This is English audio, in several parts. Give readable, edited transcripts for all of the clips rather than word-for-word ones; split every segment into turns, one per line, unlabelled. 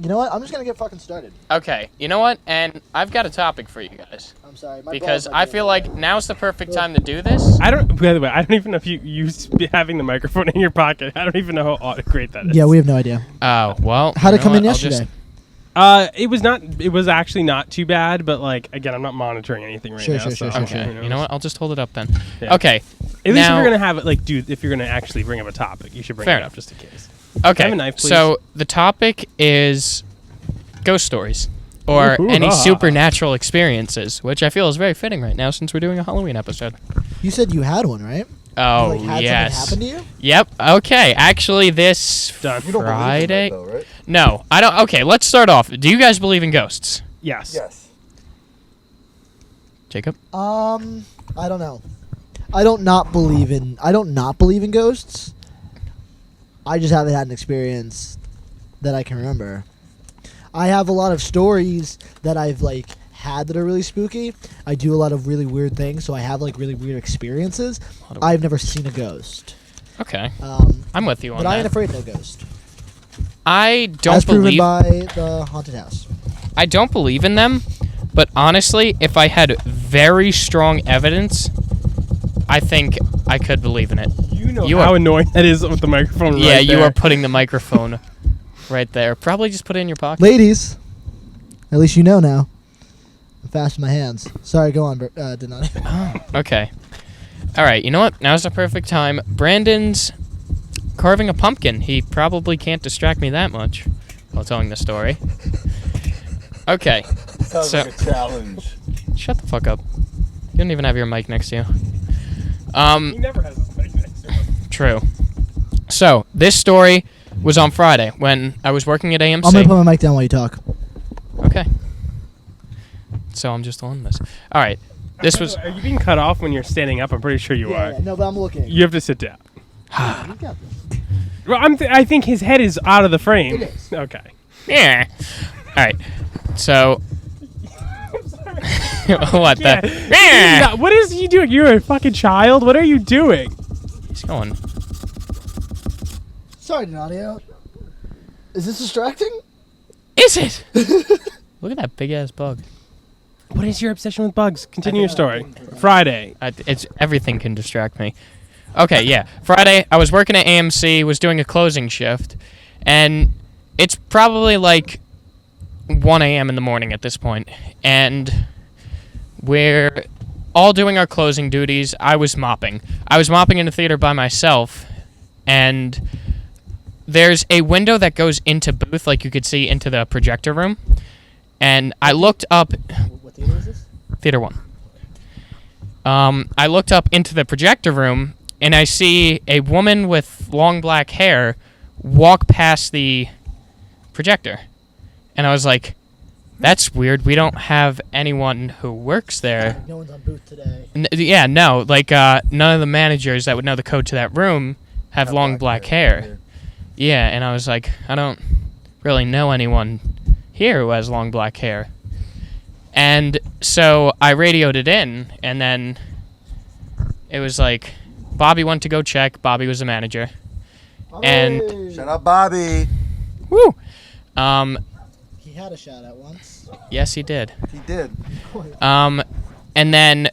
You know what? I'm just gonna get fucking started.
Okay, you know what? And I've got a topic for you guys.
I'm sorry.
Because I feel like now's the perfect time to do this.
By the way, I don't even know if you having the microphone in your pocket. I don't even know how great that is.
Yeah, we have no idea.
Oh, well.
How'd it come in yesterday?
It was actually not too bad, but like again, I'm not monitoring anything right now.
Sure.
Okay, you know what? I'll just hold it up then.
Yeah.
Okay.
At least if you're gonna have it, like, dude, if you're gonna actually bring up a topic, you should bring it up just in case.
Okay.
Have a knife, please.
So the topic is ghost stories or any supernatural experiences, which I feel is very fitting right now since we're doing a Halloween episode.
You said you had one, right?
Oh,
you, like, had
yes.
something happen to you?
Yep. Okay. Actually, this Friday. Though, right? No, I don't. Okay, let's start off. Do you guys believe in ghosts?
Yes.
Jacob?
I don't know. I don't not believe in ghosts. I just haven't had an experience that I can remember. I have a lot of stories that I've had that are really spooky. I do a lot of really weird things, so I have really weird experiences. I've never seen a ghost.
Okay. I'm with you on that.
But I ain't afraid of no ghost.
I don't
As proven
believe
by the haunted house.
I don't believe in them, but honestly, if I had very strong evidence, I think I could believe in it.
You know how annoying that is with the microphone right there.
Yeah, you are putting the microphone right there. Probably just put it in your pocket.
Ladies, at least you know now. I'm fast with my hands. Sorry, go on, Donadio.
Oh, okay. All right, you know what? Now's the perfect time. Brandon's carving a pumpkin. He probably can't distract me that much while telling the story. Okay.
Sounds like a challenge.
Shut the fuck up. You don't even have your mic next to you.
He never has his mic next to him.
True. So, this story was on Friday when I was working at AMC.
I'm going to put my mic down while you talk.
Okay. So I'm just on this. All right. This was...
Are you being cut off when you're standing up? I'm pretty sure you are.
Yeah, no, but I'm looking.
You have to sit down.
You got this.
Well, I think his head is out of the frame.
It is.
Okay.
Yeah. All right. So... What the...
Yeah. What is he doing? You're a fucking child? What are you doing?
He's going...
Sorry, Donadio. Is this distracting?
Is it? Look at that big-ass bug.
What is your obsession with bugs? Continue your story. Friday.
It's everything can distract me. Okay, yeah. Friday, I was working at AMC, was doing a closing shift, and it's probably 1 a.m. in the morning at this point, and we're all doing our closing duties. I was mopping. I was mopping in the theater by myself, and there's a window that goes into booth, you could see into the projector room, and I looked up...
What theater is this?
Theater 1. I looked up into the projector room, and I see a woman with long black hair walk past the projector. And I was like, that's weird. We don't have anyone who works there.
No one's on booth today.
No. None of the managers that would know the code to that room have long black hair. Yeah, and I was like, I don't really know anyone here who has long black hair. And so I radioed it in, and then it was like, Bobby went to go check. Bobby was the manager.
Bobby.
And
Shut up, Bobby.
woo!
He had a shout out once.
Yes, he did.
He did.
And then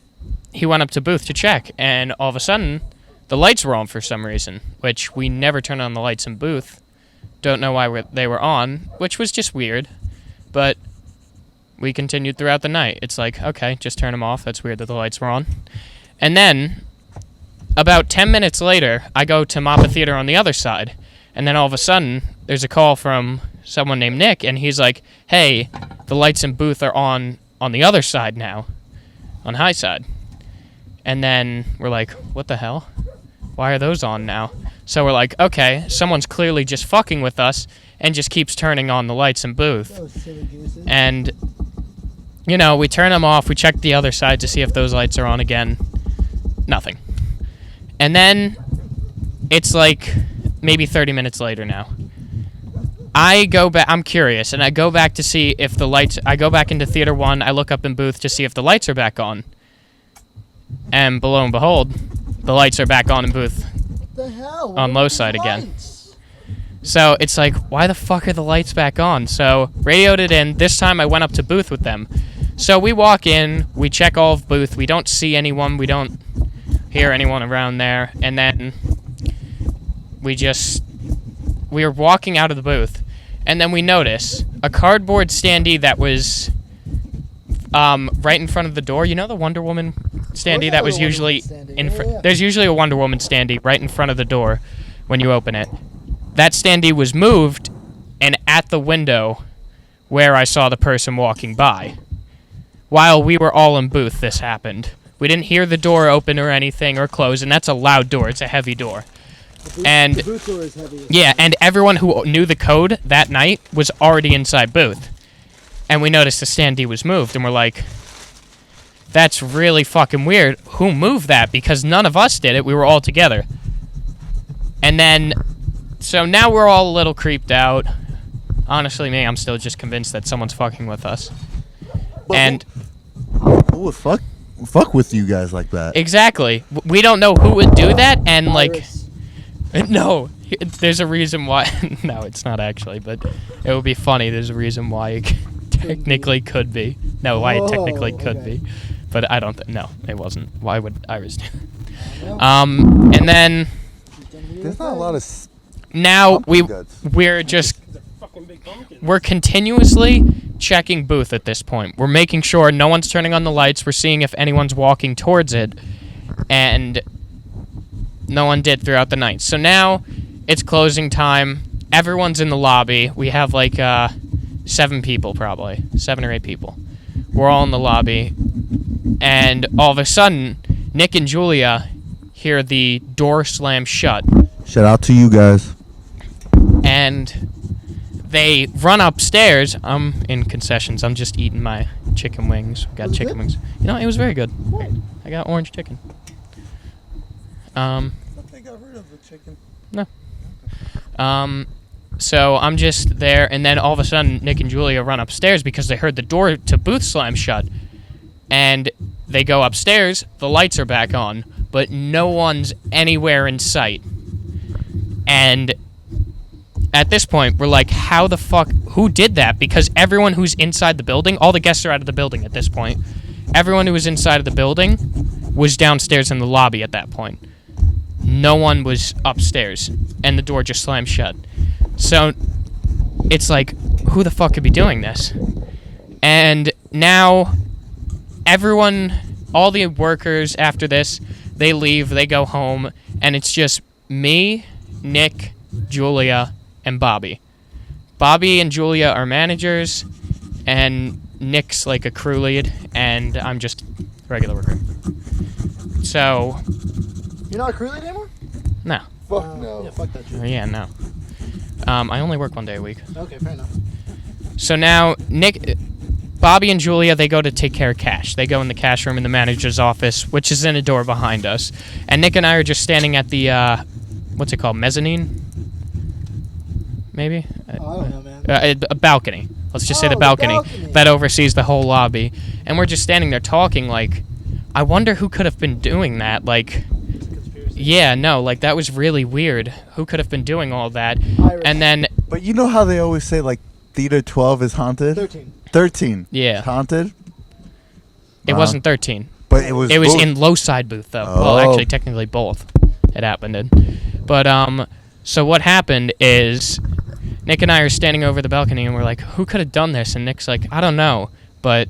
he went up to booth to check, and all of a sudden, the lights were on for some reason, which we never turn on the lights in booth. Don't know why they were on, which was just weird. But we continued throughout the night. It's like, okay, just turn them off. That's weird that the lights were on. And then, about 10 minutes later, I go to mop a theater on the other side. And then all of a sudden, there's a call from someone named Nick, and he's like, hey, the lights in booth are on the other side now, on high side. And then we're like, what the hell? Why are those on now? So we're like, okay, someone's clearly just fucking with us and just keeps turning on the lights in booth.
Those silly gooses.
And, we turn them off. We check the other side to see if those lights are on again. Nothing. And then it's maybe 30 minutes later now. I go back. I'm curious, and I go back to see if the lights... I go back into Theater 1. I look up in booth to see if the lights are back on. And lo and behold, the lights are back on in booth.
What the hell?
On low side again. So it's like, why the fuck are the lights back on? So radioed it in. This time I went up to booth with them. So we walk in, we check all of booth. We don't see anyone. We don't hear anyone around there. And then we were walking out of the booth. And then we notice a cardboard standee that was right in front of the door. You know the Wonder Woman standee that was usually in front?
Yeah.
There's usually a Wonder Woman standee right in front of the door when you open it. That standee was moved, and at the window where I saw the person walking by. While we were all in booth, this happened. We didn't hear the door open or anything or close, and that's a loud door. It's a heavy door.
The booth door is heavy.
Yeah, and everyone who knew the code that night was already inside booth. And we noticed the standee was moved, and we're like, that's really fucking weird. Who moved that? Because none of us did it. We were all together. And then, so now we're all a little creeped out. Honestly, I'm still just convinced that someone's fucking with us. And
Who would fuck with you guys like that?
exactly. We don't know who would do that, and like,
Virus.
no, there's a reason why. No, it's not actually, but it would be funny. There's a reason why it technically could be. No, why it technically could
okay.
be. But I don't no, it wasn't. Why would Iris do it? And then
There's not a lot of
now
pumpkin guts.
we're just
It's a fucking big pumpkin.
we're continuously checking booth at this point. We're making sure no one's turning on the lights. We're seeing if anyone's walking towards it, and no one did throughout the night. So now it's closing time. Everyone's in the lobby. We have like 7 people, probably 7 or 8 people. We're all in the lobby, and all of a sudden, Nick and Julia hear the door slam shut.
Shout out to you guys.
And they run upstairs. I'm in concessions. I'm just eating my chicken wings. Got
Was it
chicken
good?
wings. You know, it was very good. I got orange chicken.
I thought they got rid of the chicken.
So I'm just there, and then all of a sudden, Nick and Julia run upstairs because they heard the door to booth slam shut. And they go upstairs. The lights are back on, but no one's anywhere in sight. And at this point, we're like, how the fuck, who did that? Because everyone who's inside the building, all the guests are out of the building at this point. Everyone who was inside of the building was downstairs in the lobby at that point. No one was upstairs, and the door just slammed shut. So it's like, who the fuck could be doing this? And now everyone, all the workers after this, they leave, they go home, and it's just me, Nick, Julia, and Bobby. Bobby and Julia are managers, and Nick's like a crew lead, and I'm just a regular worker. So,
You're not a crew lead anymore?
no.
Fuck no.
Yeah, fuck that shit.
Yeah, no. I only work 1 day a week.
Okay, fair enough.
So now, Bobby and Julia, they go to take care of cash. They go in the cash room in the manager's office, which is in a door behind us. And Nick and I are just standing at the, what's it called, mezzanine? Maybe?
I don't know, man.
A balcony. Let's just say the
Oh, the
balcony
balcony.
that oversees the whole lobby. And we're just standing there talking like, I wonder who could have been doing that. Like, yeah, no, like that was really weird. Who could have been doing all that?
Iris.
And then,
But you know how they always say like Theater 12 is haunted?
13.
13.
yeah,
It's haunted?
it wasn't 13.
But it was
It was
both.
in low side booth though. Well,
Oh.
actually, technically both. It happened in. But so what happened is Nick and I are standing over the balcony and we're like, who could have done this? And Nick's like, I don't know, but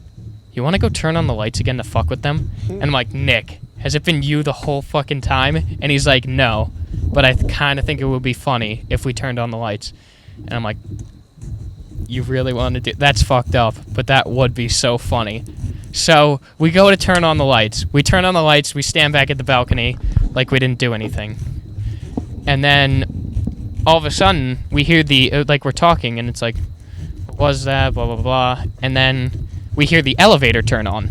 you want to go turn on the lights again to fuck with them? And I'm like, Nick, has it been you the whole fucking time? And he's like, no, but I kind of think it would be funny if we turned on the lights. And I'm like, you really want to do that's fucked up, but that would be so funny. So we go to turn on the lights. We turn on the lights. We stand back at the balcony like we didn't do anything. And then all of a sudden we hear like we're talking and it's like, what was that? Blah, blah, blah. And then we hear the elevator turn on.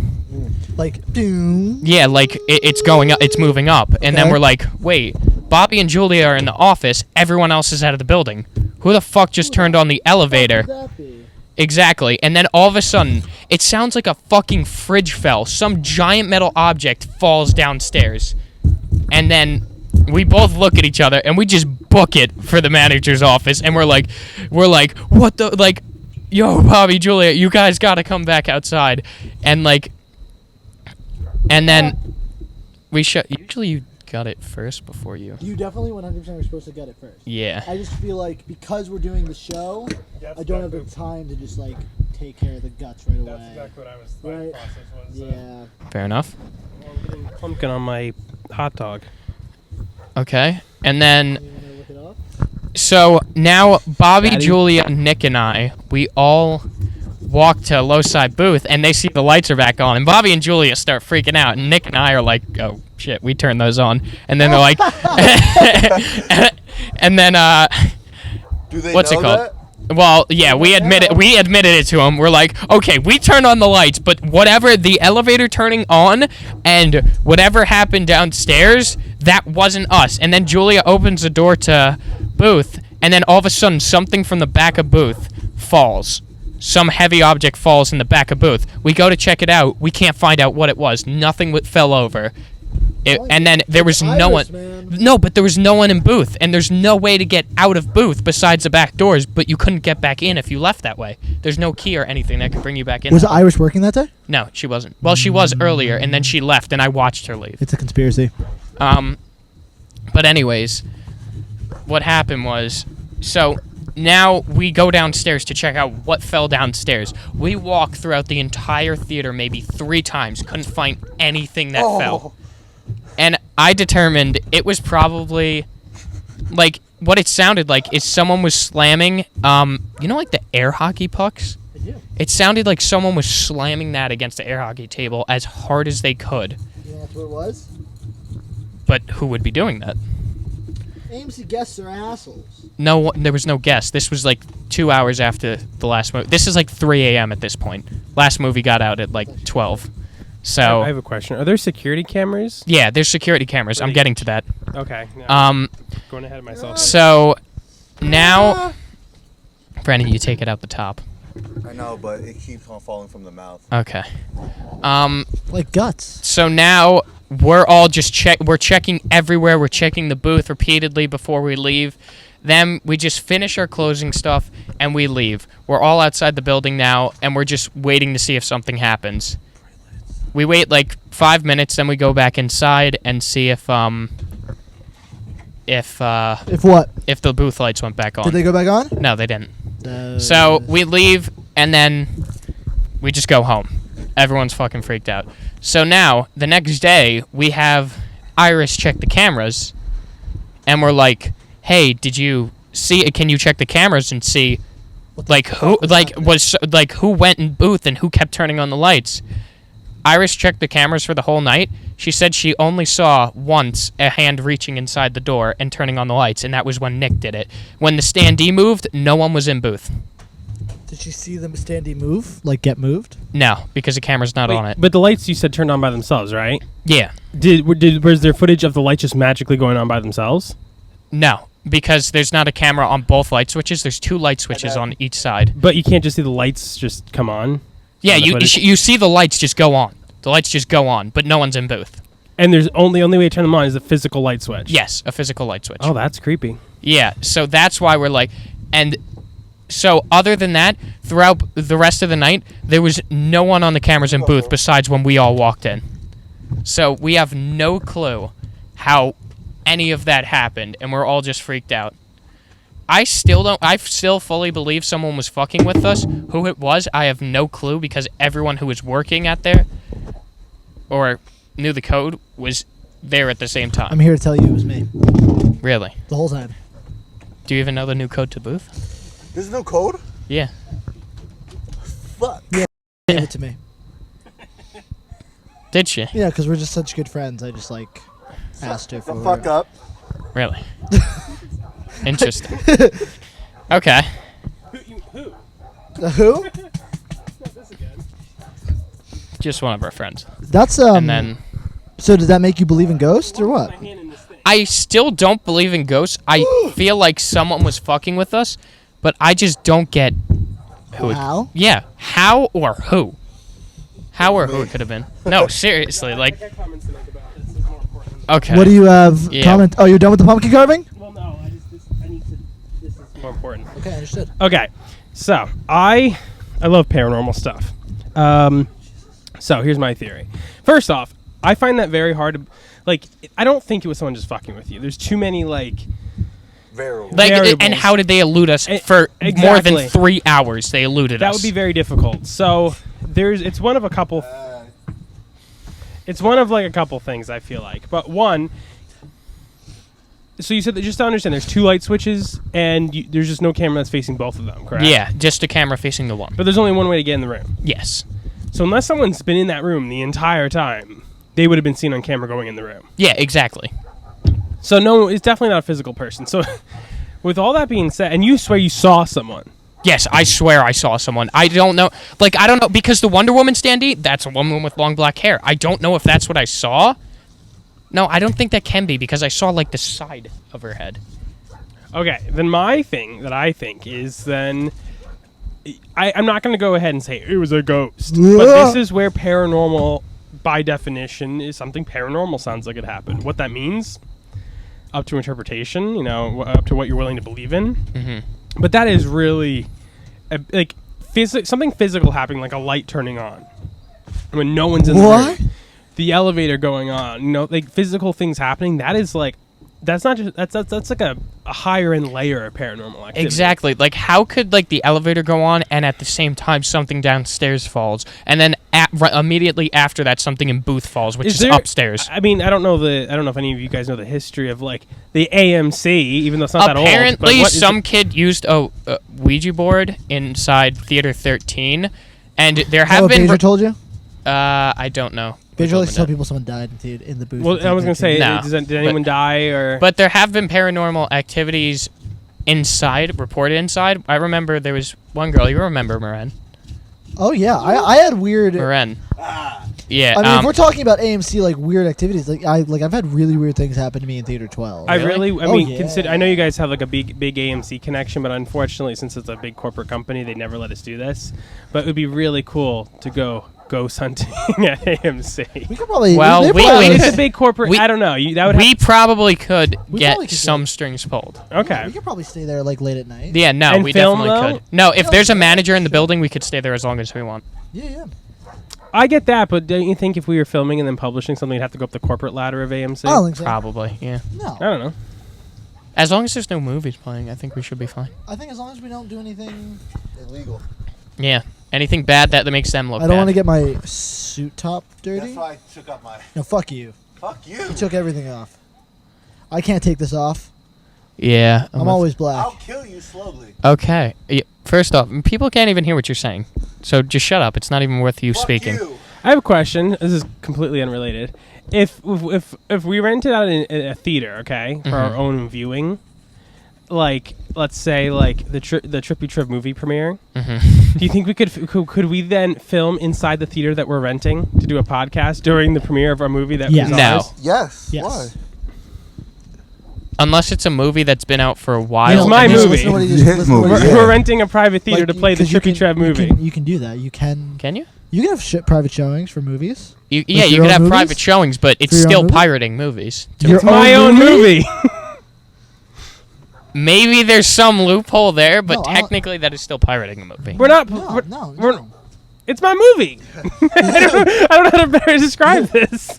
Like, doom.
Yeah, like it's going up, it's moving up. And then
Okay.
we're like, wait, Bobby and Julia are in the office. Everyone else is out of the building. Who the fuck just turned on the elevator?
What would that be?
Exactly. And then all of a sudden, it sounds like a fucking fridge fell. Some giant metal object falls downstairs. And then we both look at each other and we just book it for the manager's office, and we're like, what the, like, yo, Bobby, Julia, you guys gotta come back outside, and then we usually you got it first before you.
You definitely 100% are supposed to get it first.
Yeah.
I just feel like because we're doing the show, I don't have the time to just like take care of the guts right away.
That's exactly what I was.
Right?
Process was.
Yeah.
Fair enough.
Pumpkin on my hot dog.
Okay, and then
You wanna look it up?
so now Bobby,
Daddy?
Julia, Nick, and I, we all walk to Loci booth, and they see the lights are back on, and Bobby and Julia start freaking out, and Nick and I are like, oh shit, we turned those on, and then they're like, and then
Do they
what's
know
it called?
that?
Well, yeah, we admitted it to him. We're like, okay, we turned on the lights, but whatever, the elevator turning on and whatever happened downstairs, that wasn't us. And then Julia opens the door to booth, and then all of a sudden something from the back of booth falls. Some heavy object falls in the back of booth. We go to check it out. We can't find out what it was. Nothing fell over. And then there was no one. No, but there was no one in booth, and there's no way to get out of booth besides the back doors. But you couldn't get back in if you left that way. There's no key or anything that could bring you back in.
Was Irish working that day?
No, she wasn't. Well, she was earlier, and then she left, and I watched her leave.
It's a conspiracy.
But anyways, what happened was, so now we go downstairs to check out what fell downstairs. We walked throughout the entire theater maybe 3 times, couldn't find anything that fell. And I determined it was probably, like, what it sounded like is someone was slamming, you know, like the air hockey pucks? It sounded like someone was slamming that against the air hockey table as hard as they could.
You know that's what it was?
But who would be doing that?
AMC guests are assholes.
No, there was no guest. This was like 2 hours after the last movie. This is like 3 a.m. at this point. Last movie got out at like 12. So
I have a question. Are there security cameras?
yeah, there's security cameras. I'm getting to that.
Okay. No, going ahead of myself.
So now, Brandon, you take it out the top.
I know, but it keeps on falling from the mouth.
Okay.
Like guts.
So now we're all just we're checking everywhere. We're checking the booth repeatedly before we leave. Then we just finish our closing stuff and we leave. We're all outside the building now, and we're just waiting to see if something happens. We wait like 5 minutes, then we go back inside and see if
If what?
if the booth lights went back on.
Did they go back on?
No, they didn't. So we leave, and then we just go home. Everyone's fucking freaked out. So now, the next day, we have Iris check the cameras, and we're like, hey, did you see, can you check the cameras and see, like, who, who went in booth and who kept turning on the lights? Iris checked the cameras for the whole night. She said she only saw once a hand reaching inside the door and turning on the lights, and that was when Nick did it. When the standee moved, no one was in booth.
Did she see the standee move? Like get moved?
No, because the camera's not on it.
But the lights you said turned on by themselves, right?
Yeah.
Was there footage of the lights just magically going on by themselves?
No, because there's not a camera on both light switches. There's 2 light switches on each side.
But you can't just see the lights just come on?
Yeah,
on the footage?
you see the lights just go on. The lights just go on, but no one's in booth.
And there's the only way to turn them on is a physical light switch?
Yes, a physical light switch.
Oh, that's creepy.
Yeah, so that's why we're like, and so other than that, throughout the rest of the night, there was no one on the cameras in booth besides when we all walked in. So we have no clue how any of that happened, and we're all just freaked out. I still fully believe someone was fucking with us. Who it was, I have no clue, because everyone who was working at there or knew the code was there at the same time.
I'm here to tell you it was me.
Really?
The whole time.
Do you even know the new code to booth?
There's no code?
Yeah.
Fuck.
Yeah. Gave it to me.
Did she?
Yeah, because we're just such good friends. I just like asked her for
Fuck up.
Really? Interesting. Okay.
Who?
Just one of our friends.
That's
And then
So did that make you believe in ghosts or what?
I still don't believe in ghosts. I feel like someone was fucking with us, but I just don't get who.
How?
Yeah, how or who? How or who it could have been. No, seriously, like Okay.
What do you have?
Yeah.
Comment. Oh, you're done with the pumpkin carving?
Well, no. I need to. This is more important.
Okay, understood.
Okay, so I love paranormal stuff. So here's my theory. First off, I find that very hard to, like, I don't think it was someone just fucking with you. There's too many, like,
Variable.
Like,
variables.
and how did they elude us for more
Exactly.
than 3 hours? They eluded
that
us.
would be very difficult. So it's one of a couple. It's one of like a couple things I feel like, but one. So you said that, just to understand, there's 2 light switches, and there's just no camera that's facing both of them, correct?
Yeah, just a camera facing the one.
But there's only one way to get in the room.
Yes.
So unless someone's been in that room the entire time, they would have been seen on camera going in the room.
Yeah, exactly.
So no, it's definitely not a physical person. So with all that being said, and you swear you saw someone.
Yes, I swear I saw someone. I don't know. Like, I don't know, because the Wonder Woman standee, that's a woman with long black hair. I don't know if that's what I saw. No, I don't think that can be, because I saw, like, the side of her head.
Okay, then my thing that I think is then... I'm not going to go ahead and say it was a ghost. But this is where paranormal, by definition, is something paranormal sounds like it happened. What that means, up to interpretation, up to what you're willing to believe in.
Mm-hmm.
But that is really, like, something physical happening, like a light turning on. When no one's in the room. The elevator going on, like physical things happening. That is like, that's not just that's like a higher end layer of paranormal activity.
Exactly. Like, how could, like, the elevator go on and at the same time something downstairs falls, and then immediately after that something in Booth falls, which is upstairs.
I mean, I don't know if any of you guys know the history of, like, the AMC, even though it's not that old.
Apparently, some kid used a Ouija board inside Theater 13, and there have been.
Pedro told you?
I don't know.
Pedro likes to tell people someone died in the booth.
Well, I was gonna say,
No,
did anyone die or?
But there have been paranormal activities reported inside. I remember there was one girl. You remember Maren?
Oh yeah, I had weird.
Maren. Yeah.
I mean, if we're talking about AMC, like, weird activities, I've had really weird things happen to me in Theater 12.
I mean,
yeah.
I know you guys have like a big AMC connection, but unfortunately, since it's a big corporate company, they never let us do this. But it would be really cool to go ghost hunting at AMC.
We could probably.
Well,
It's a big corporate. I don't know.
We probably could
We
get
probably could
some
do it.
strings pulled.
Okay.
We could probably stay there like late at night.
Yeah, no,
And
we
film,
definitely
though?
could. No, if
Yeah,
there's a
yeah,
manager in the
sure.
building, we could stay there as long as we want.
Yeah.
I get that, but don't you think if we were filming and then publishing something, we'd have to go up the corporate ladder of AMC?
I don't think so.
Probably, yeah.
No.
I don't know.
As long as there's no movies playing, I think we should be fine.
I think as long as we don't do anything
Illegal.
Yeah. Anything bad that makes them look
I don't
bad.
want to get my suit top dirty.
That's why I took up my.
No, fuck you.
Fuck you.
He took everything off. I can't take this off.
Yeah.
I'm always black.
I'll kill you slowly.
Okay. First off, people can't even hear what you're saying. So just shut up. It's not even worth you
Fuck
speaking.
you.
I have a question. This is completely unrelated. If we rented out a theater, okay, for our own viewing, like, let's say, like the Trippy Triv movie premiere,
Mm-hmm.
do you think we could we then film inside the theater that we're renting to do a podcast during the premiere of our movie that
Yes.
was
No.
ours?
Yes.
Yes.
Why?
Unless it's a movie that's been out for a while.
It's my
and
movie.
Listen to what he just-
His
listen to what he
movie,
just-
yeah.
We're renting a private theater
Like,
to play the
'cause you
Trippy
can-
Trev movie.
You can do that. You can.
Can you?
You can have private showings for movies.
Yeah,
Like
you
your
could
own
have
movies?
private showings, but it's
For your own
still
movie?
pirating movies.
Your
It's my own movie.
Maybe there's some loophole there, but
No, I don't-
technically that is still pirating a movie.
We're not.
No,
we're-
no,
we're-
no.
It's my movie. I don't know how to better describe this.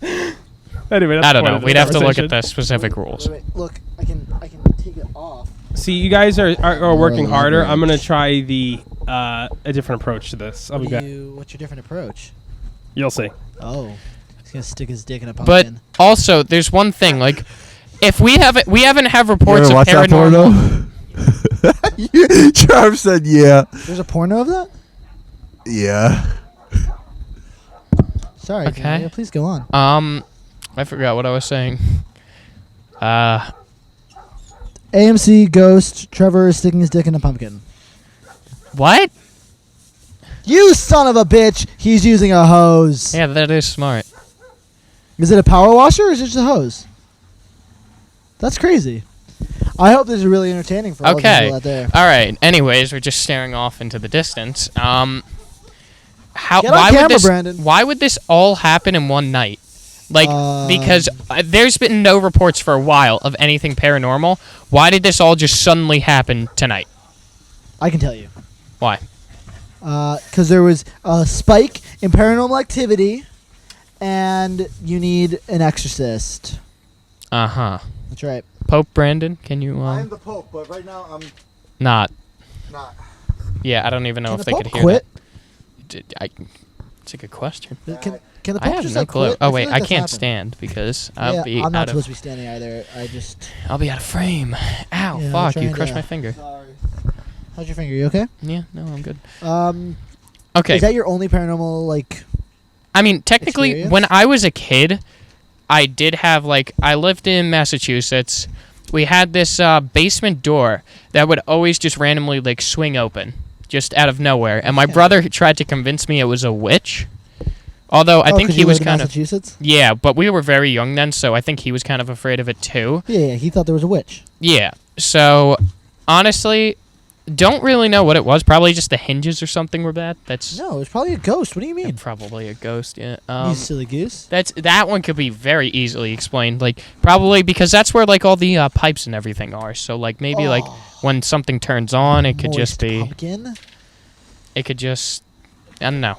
Anyway, that's
I
the
don't
point
know.
of this
We'd have to look
conversation.
at the specific rules.
Wait, look, I can take it off.
See, you guys are working
More
harder. I'm gonna
leverage.
try a different approach to this. I'll be back.
What's your different approach?
You'll see.
Oh, he's gonna stick his dick in a
But
pumpkin.
also, there's one thing. Like, if we haven't have
You
reports
ever
of
watch that
paranormal.
porno? Trav said, "Yeah,
There's a porno of that?
yeah."
Sorry.
Okay.
Donadio, please go on.
I forgot what I was saying.
AMC Ghost. Trevor is sticking his dick in a pumpkin.
What?
You son of a bitch! He's using a hose.
Yeah, that is smart.
Is it a power washer or is it just a hose? That's crazy. I hope this is really entertaining for all the
Okay.
people out there.
All right. Anyways, we're just staring off into the distance.
Get on
Why
camera,
would this?
Brandon.
Why would this all happen in one night? Like, because there's been no reports for a while of anything paranormal. Why did this all just suddenly happen tonight?
I can tell you.
Why?
Because there was a spike in paranormal activity, and you need an exorcist.
Uh-huh.
That's right.
Pope Brandon, can you...
I'm the Pope, but right now I'm
Not.
not.
Yeah, I don't even know
Can
if
the
they
Pope
could hear
quit?
that. It's a good question.
Can the
I
Pope
have
just
no
like
clue.
quit?
Oh
feel
wait,
like
I
that's
can't
happened.
stand because
Yeah,
I'll
I'm not
be
supposed to be standing either.
I'll be out of frame. Ow!
Yeah, I'm
Fuck! You
trying
crushed
to-
my finger.
Sorry. How's your finger? You okay?
Yeah, no, I'm good.
Okay. Is that your only paranormal like?
I mean, technically,
experience?
when I was a kid, I did have I lived in Massachusetts. We had this basement door that would always just randomly swing open, just out of nowhere. And my brother tried to convince me it was a witch. Although I think
'cause
he
you
was
lived in
kind of
Massachusetts?
yeah, but we were very young then, so I think he was kind of afraid of it too.
Yeah, he thought there was a witch.
Yeah. So honestly, don't really know what it was. Probably just the hinges or something were bad. That's
No, it was probably a ghost. What do you mean?
probably a ghost. Yeah.
You silly goose.
That one could be very easily explained. Probably because that's where all the pipes and everything are. So maybe when something turns on, it could just
Moist
be.
pumpkin.
It could just. I don't know.